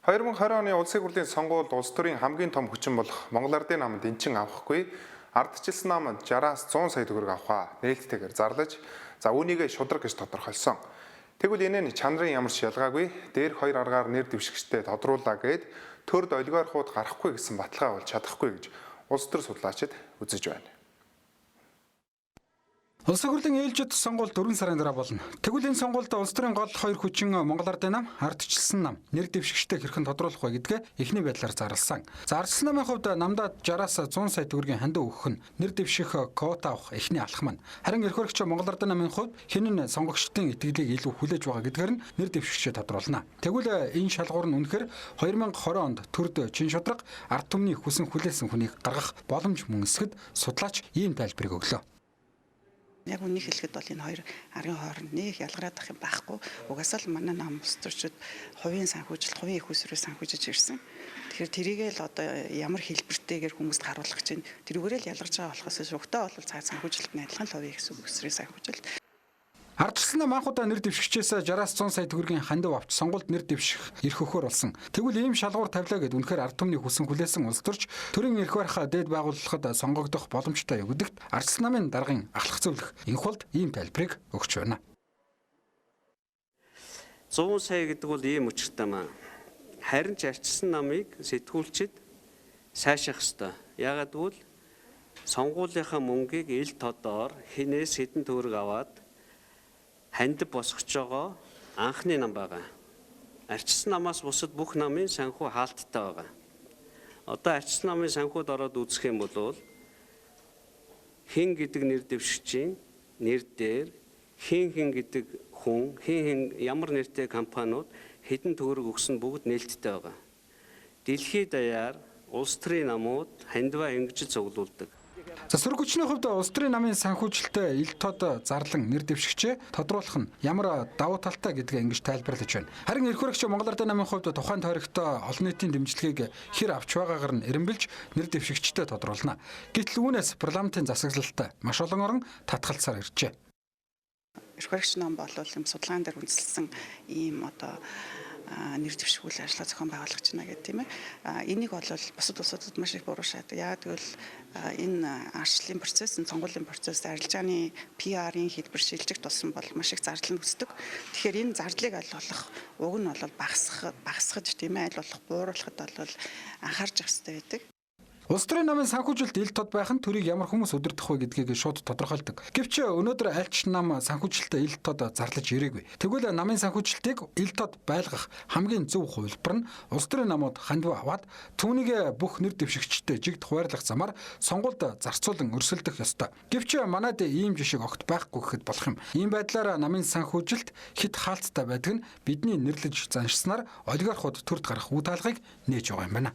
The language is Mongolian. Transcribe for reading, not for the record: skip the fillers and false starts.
2020 оны улсын хурлын сонгуульд улс төрийн хамгийн том хүчин болох Монгол Ардын намд энчин авахгүй ардчилсан намд 60-аас 100 сая төгрөг авахаа нээлттэйгээр зарлаж үүнийгээ шудраг гэж тодорхойлсон. Тэгвэл энэ нь чанарын ямар ч ялгаагүй дээрх хоёр аргаар нэр дэвшигчтэй тодруулаа гэд төрд олигархууд гарахгүй гэсэн баталгаа болж чадахгүй гэж улс төр судлаачид үзэж байна. Улсын хурлын ээлжид сонгуул 4 сарын дараа болно. Тэгвэл энэ сонгуульд улс төрийн гол хоёр хүчин Монгол Ардын нам, ардчилсан нам нэр дэвшигчтэй хэрхэн тодруулах вэ гэдгээ эхний байдлаар зарласан. За ардчилсан намын хувьд намдаа 60-аас 100 сая төгрөгийн хандив өгөх нь нэр дэвших квота авах эхний алхам нь. Харин эрх баригч Монгол Ардын намын хувьд хэн нь сонгогчдын итгэлийг илүү хүлээж байгаа гэдгээр нь нэр дэвшигчээ тодруулна. Тэгвэл энэ шалгуур нь үнэхээр 2020 онд төрд чин шудраг ард түмний хүсэн хүлээсэн хүнийг гаргах боломж мөн эсгэд судлаач ийм тайлбарыг өглөө. Яг үнийг хэлэхэд бол энэ хоёр аргын хооронд нэг ялгараад ах юм байхгүй. Угаасаа л манай нам улс төрчид хувийн санхүүжилт, хувийн их усрыг санхүүжиж ирсэн. Тэгэхээр тэрийгээ л одоо ямар хэлбэртэйгээр хүмүүст харуулах чинь тэрүүгээрээ л ялгарч байгаа болохоос шугтаа бол цаа санхүүжилтний адилхан хувийн их усрыг санхүүжилт. Ардчилсан нам анх удаа нэр дэвшигчээс 60-аас 100 сая төгрөгийн хандив авч сонгуульд нэр дэвших эрх өгөхөр болсон. Тэгвэл ийм шалгуур тавилаа гэд үнэхээр ард түмний хүсэн хүлээсэн улс төрч төрийн эрх барих дээд байгууллагад сонгогдох боломжтой юу гэдэгт ардчилсан намын даргын ахлах зөвлөх энх болд ийм тайлбарыг өгч байна. 100 сая гэдэг бол ийм учиртай маа. Харин ч ардчилсан намыг сэтгүүлчид сайшаах ёстой. Яагаад гэвэл сонгуулийнхаа мөнгийг ил тодоор хинээс хэдэн төгрөг аваад хандив босгож байгаа анхны нам байгаа. Ардчилсан намаас бусад бүх намын санхүү хаалттай байгаа. Одоо ардчилсан намын санхүүд ороод үзэх юм бол хин гэдэг нэр дэвшигчийн нэр дээр хин гэдэг хүн, хин ямар нэртэй компаниуд хэдэн төгрөг өгсөн бүгд нээлттэй байгаа. Дэлхийд даяар улс төрийн намууд хандиваа ингэж цуглуулдаг. За сөрөг хүчний хувьд улс төрийн намын санхүүжилтээ ил тод зарлан нэр дэвшигчээ тодруулах нь ямар давуу талтай гэдгээ ингэж тайлбарлаж байна. Харин эрх баригч Монгол Ардын намын хувьд тухайн тойрогтой олон нийтийн дэмжлэгийг хэр авч байгаагаар нь эренбэлж нэр дэвшигчтэй тодруулна. Гэтэл үүнээс парламентын засаглалтай маш олон орон татгалцаар иржээ. Эрх баригч нам бол юм судалгаан дээр үндэслэсэн ийм одоо нэр дэвшгүүл ажлаа зохион байгуулагч байна гэдэг тийм ээ. Энийг бол бусад улсуудад маш их буруу шаадаг. Яагаад гэвэл энэ арчлалын процесс, сонгуулийн процесс, арилжааны PR-ийн хэлбэр шилжих тусам бол маш их зардал үүсдэг. Тэгэхээр энэ зардлыг аль болох уг нь бол багасгаж тийм ээ аль болох бууруулахад бол анхаарч явах хэрэгтэй байдаг. Улс төрийн намын санхүүжилт ил тод байх нь төрийг ямар хүмүүс удирдах вэ гэдгийг шууд тодорхойлдог. Гэвч өнөөдөр аль ч нам санхүүжилтээ ил тод зарлаж ирээгүй. Тэгвэл намын санхүүжилтийг ил тод байлгах хамгийн зөв хувилбар нь улс төрийн намууд хандив аваад түүнийг бүх нэр дэвшигчтэй жигд хуваарлах замаар сонгуульд зарцуулан өрсөлдөх ёстой. Гэвч манайд ийм жишг огт байхгүй гэхэд болох юм. Ийм байдлаар намын санхүүжилт хит хаалттай байдаг нь бидний нэрлэж заншсанаар олигархууд төрд гарах үе таалгыг нээж байгаа юм байна.